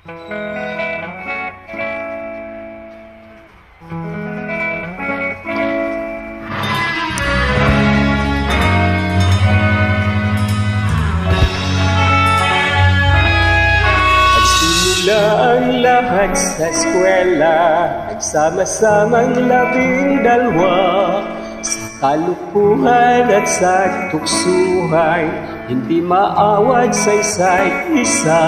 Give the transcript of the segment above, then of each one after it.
Ang lahat sa eskwela, nagsama-samang 12 sa kalukuhan at sa tuksuhan, hindi maawat sa isa't isa.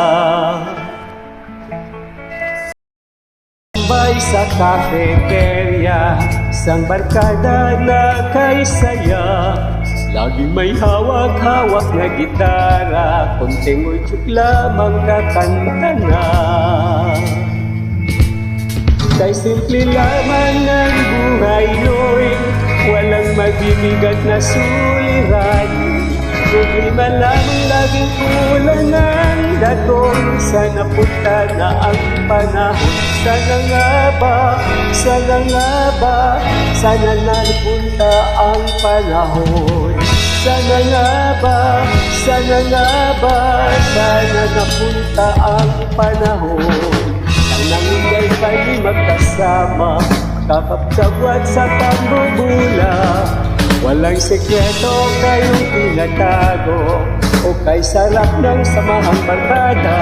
Sabay sa cafeteria, isang barkada na kaysaya, laging may hawak-hawak na gitara, konting utyok lamang kakanta na. Kay simple lamang ng buhay noy, walang mabibigat na suliranin. Problema lamang laging kulang ang datong, sana punta na ang panahon. Sana nga ba, sana nga ba, sana napunta ang panahon. Sana nga ba, sana nga ba, sana napunta ang panahon. Ang nangyay kayo magkasama, kakapsabwat sa pambubula. Walang sekreto kayong tinatago, o kay sarap ng samahang barkada.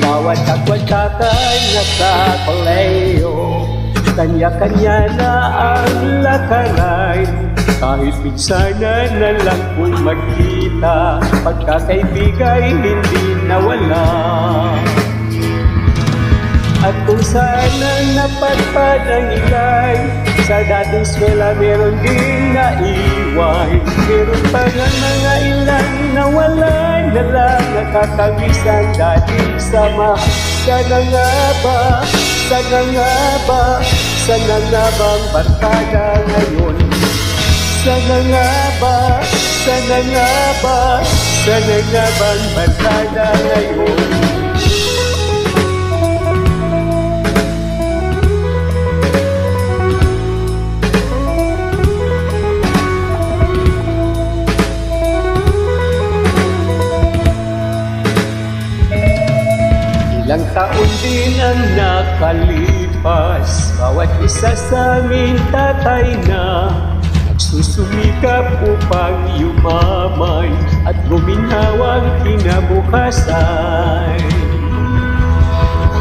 Bawat agwat-takay nakakalayo, kanya-kanya na ang lakaran. Kahit pinsana na lang kung magkita, pagkakaibigay hindi nawala. At kung saan ang napadpad ang ilay, sa dating eskwela meron din naiwan. Meron pa nga mga ilan na wala na lang nakakawisan dating sama. Sana nga ba, sana nga ba, sana nga bang barkada ngayon? Sana nga ba, sana nga ba, sana nga bang barkada ngayon? Ilang taon din ang nakalipas, bawat isa sa amin tatay na, nagsusumikap upang yumaman at guminhawang kinabukasan.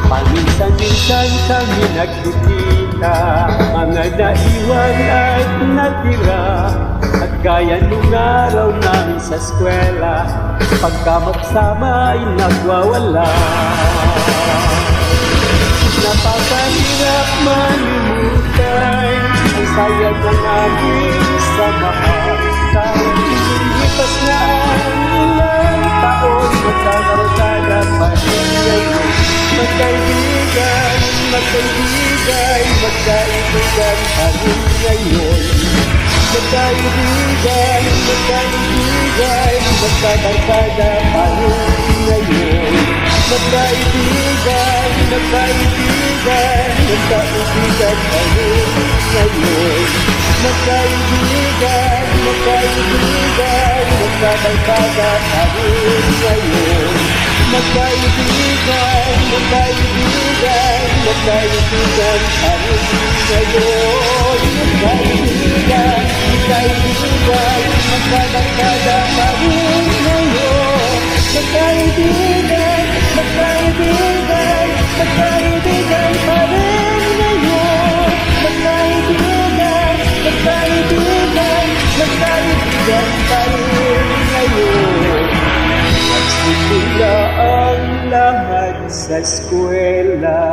Paminsan-minsan kami nagkikita, mga naiwan at natira, at gaya nung araw namin sa eskwela, pagka magsama ay nagwawala. Napakahirap malimutan ang saya ng aming samahan. Kahit lumipas na ang ilang taon, magkakarotana pa rin ngayon. Magkaibigan, magkaibigan, magkaibigan pa rin ngayon. Magkaibigan, magkaibigan, magkakarotana pa rin ngayon. Magkaibigan, magkaibigan, magkaibigan pa rin ngayon. Magkaibigan, magkaibigan, magkabarkada pa rin ngayon. Magkaibigan, magkaibigan, magkaibigan pa rin ngayon. Magkaibigan, magkaibigan, magkabarkada pa rin ngayon. Magkaibigan, magkaibigan, magkaibigan pa rin ngayon. Magkaibigan, magkaibigan, magkaibigan pa rin ngayon. Nagsimula ang lahat sa eskwela.